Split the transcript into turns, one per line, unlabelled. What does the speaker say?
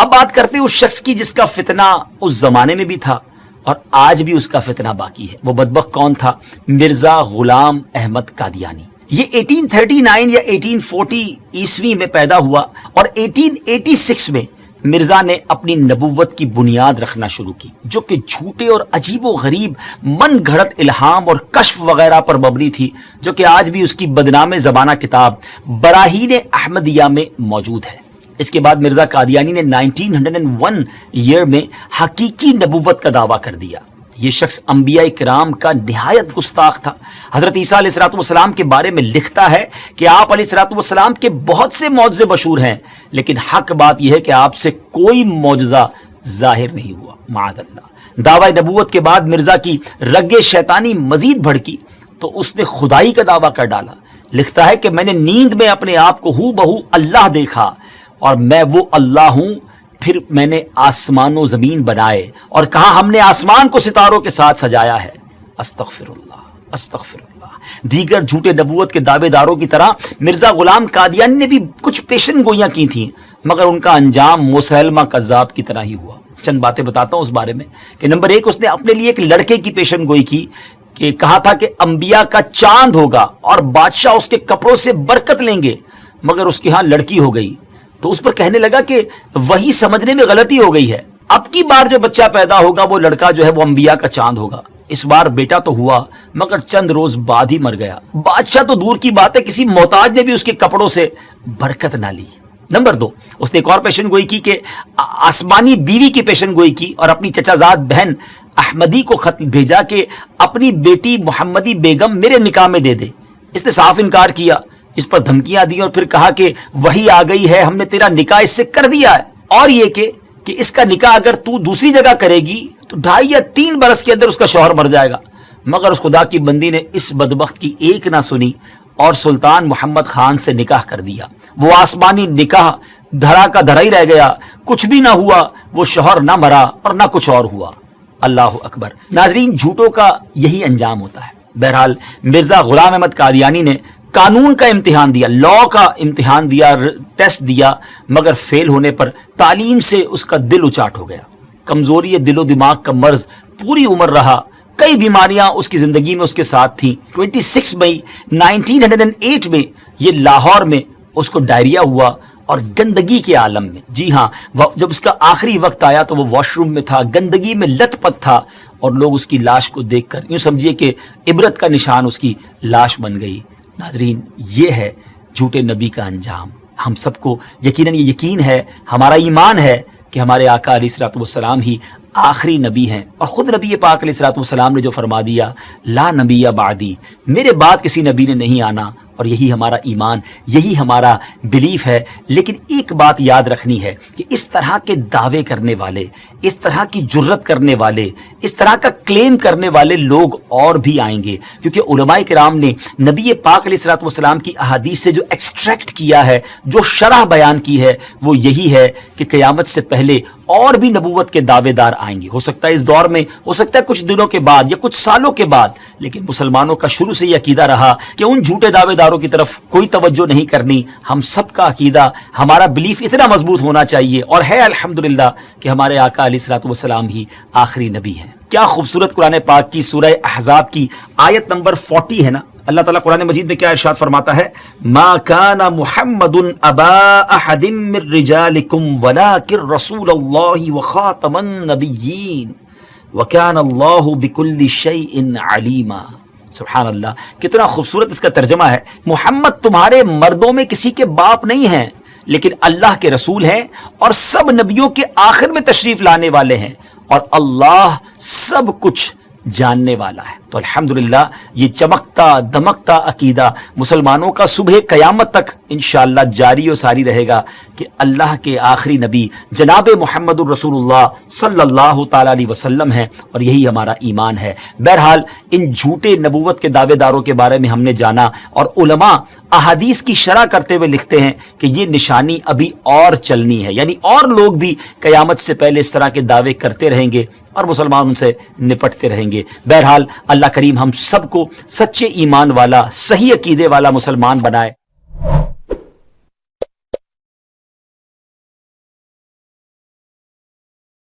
اب بات کرتے ہیں اس شخص کی جس کا فتنہ اس زمانے میں بھی تھا اور آج بھی اس کا فتنہ باقی ہے. وہ بدبخت کون تھا؟ مرزا غلام احمد قادیانی. یہ 1839 یا 1840 عیسوی میں پیدا ہوا اور 1886 میں مرزا نے اپنی نبوت کی بنیاد رکھنا شروع کی، جو کہ جھوٹے اور عجیب و غریب من گھڑت الہام اور کشف وغیرہ پر مبنی تھی، جو کہ آج بھی اس کی بدنام زبانہ کتاب براہین احمدیہ میں موجود ہے. اس کے بعد مرزا قادیانی نے 1901 ایئر میں حقیقی نبوت کا دعویٰ کر دیا. یہ شخص انبیاء کرام کا نہایت گستاخ تھا. حضرت عیسیٰ علیہ الصلوۃ والسلام کے بارے میں لکھتا ہے کہ آپ علیہ الصلوۃ والسلام کے بہت سے معجزے مشہور ہیں، لیکن حق بات یہ ہے کہ آپ سے کوئی معجزہ ظاہر نہیں ہوا، معاذ اللہ. دعوی نبوت کے بعد مرزا کی رگ شیطانی مزید بھڑکی تو اس نے خدائی کا دعویٰ کر ڈالا. لکھتا ہے کہ میں نے نیند میں اپنے آپ کو ہو بہو اللہ دیکھا اور میں وہ اللہ ہوں. پھر میں نے آسمان و زمین بنائے اور کہا ہم نے آسمان کو ستاروں کے ساتھ سجایا ہے. استغفر اللہ، استغفر اللہ. دیگر جھوٹے نبوت کے دعوے داروں کی طرح مرزا غلام قادیانی نے بھی کچھ پیشن گوئیاں کی تھیں، مگر ان کا انجام مسیلمہ کذاب کی طرح ہی ہوا. چند باتیں بتاتا ہوں اس بارے میں کہ نمبر 1، اس نے اپنے لیے ایک لڑکے کی پیشن گوئی کی کہ کہا تھا کہ انبیاء کا چاند ہوگا اور بادشاہ اس کے کپڑوں سے برکت لیں گے، مگر اس کے ہاں لڑکی ہو گئی تو اس پر کہنے لگا کہ وہی سمجھنے میں غلطی ہو گئی ہے، اب کی بار جو بچہ پیدا ہوگا وہ لڑکا جو ہے وہ انبیاء کا چاند ہوگا. اس بار بیٹا تو ہوا مگر چند روز بعد ہی مر گیا. بادشاہ تو دور کی بات ہے، کسی محتاج نے بھی اس کے کپڑوں سے برکت نہ لی. نمبر 2، اس نے ایک اور پیشن گوئی کی کہ آسمانی بیوی کی پیشن گوئی کی اور اپنی چچا زاد بہن احمدی کو خط بھیجا کہ اپنی بیٹی محمدی بیگم میرے نکاح میں دے دے. اس نے صاف انکار کیا، اس پر دھمکیاں دی اور پھر کہا کہ وہی آ گئی ہے، ہم نے تیرا نکاح اس سے کر دیا ہے، اور یہ کہ اس کا نکاح اگر تو دوسری جگہ کرے گی تو 2.5 یا 3 برس کے اندر اس کا شوہر مر جائے گا. مگر اس خدا کی بندی نے اس بدبخت کی ایک نہ سنی اور سلطان محمد خان سے نکاح کر دیا. وہ آسمانی نکاح دھرا کا دھرا ہی رہ گیا، کچھ بھی نہ ہوا، وہ شوہر نہ مرا اور نہ کچھ اور ہوا. اللہ اکبر. ناظرین، جھوٹوں کا یہی انجام ہوتا ہے. بہرحال مرزا غلام احمد قادیانی نے قانون کا امتحان دیا، لا کا امتحان دیا، ٹیسٹ دیا، مگر فیل ہونے پر تعلیم سے اس کا دل اچاٹ ہو گیا. کمزوری دل و دماغ کا مرض پوری عمر رہا. کئی بیماریاں اس کی زندگی میں اس کے ساتھ تھیں. 26 مئی 1908 میں یہ لاہور میں اس کو ڈائریا ہوا اور گندگی کے عالم میں. جی ہاں، جب اس کا آخری وقت آیا تو وہ واش روم میں تھا، گندگی میں لت پت تھا اور لوگ اس کی لاش کو دیکھ کر یوں سمجھیے کہ عبرت کا نشان اس کی لاش بن گئی. ناظرین، یہ ہے جھوٹے نبی کا انجام. ہم سب کو یقیناً یہ یقین ہے، ہمارا ایمان ہے کہ ہمارے آقا علیہ الصلوۃ والسلام ہی آخری نبی ہیں، اور خود نبی پاک علیہ الصلوۃ والسلام نے جو فرما دیا لا نبی بعدی، میرے بعد کسی نبی نے نہیں آنا، اور یہی ہمارا ایمان، یہی ہمارا بلیف ہے. لیکن ایک بات یاد رکھنی ہے کہ اس طرح کے دعوے کرنے والے، اس طرح کی جرت کرنے والے، اس طرح کا کلیم کرنے والے لوگ اور بھی آئیں گے، کیونکہ علماء کرام نے نبی پاک علیہ الصلوۃ والسلام کی احادیث سے جو ایکسٹریکٹ کیا ہے، جو شرح بیان کی ہے، وہ یہی ہے کہ قیامت سے پہلے اور بھی نبوت کے دعوے دار آئیں گے. ہو سکتا ہے اس دور میں، ہو سکتا ہے کچھ دنوں کے بعد یا کچھ سالوں کے بعد، لیکن مسلمانوں کا شروع سے یہ عقیدہ رہا کہ ان جھوٹے دعوے داروں کی طرف کوئی توجہ نہیں کرنی. ہم سب کا عقیدہ، ہمارا بلیف اتنا مضبوط ہونا چاہیے، اور ہے الحمدللہ کہ ہمارے آقا علیہ الصلوۃ والسلام ہی آخری نبی ہیں. کیا خوبصورت قرآن پاک کی سورہ احزاب کی آیت نمبر 40 ہے نا. اللہ تعالیٰ قرآن مجید میں کیا ارشاد فرماتا ہے؟ ما کان محمد ابا احد من رجالکم ولکن رسول اللہ وخاتم النبیین وکان اللہ بکل شیء علیما. سبحان اللہ، کتنا خوبصورت اس کا ترجمہ ہے. محمد تمہارے مردوں میں کسی کے باپ نہیں ہیں، لیکن اللہ کے رسول ہیں اور سب نبیوں کے آخر میں تشریف لانے والے ہیں، اور اللہ سب کچھ جاننے والا ہے. تو الحمدللہ یہ چمکتا دمکتا عقیدہ مسلمانوں کا صبح قیامت تک انشاءاللہ جاری و ساری رہے گا کہ اللہ کے آخری نبی جناب محمد الرسول اللہ صلی اللہ تعالی علیہ وسلم ہیں، اور یہی ہمارا ایمان ہے. بہرحال ان جھوٹے نبوت کے دعوے داروں کے بارے میں ہم نے جانا، اور علماء احادیث کی شرح کرتے ہوئے لکھتے ہیں کہ یہ نشانی ابھی اور چلنی ہے، یعنی اور لوگ بھی قیامت سے پہلے اس طرح کے دعوے کرتے رہیں گے اور مسلمان ان سے نپٹتے رہیں گے. بہرحال اللہ کریم ہم سب کو سچے ایمان والا، صحیح عقیدے والا مسلمان بنائے.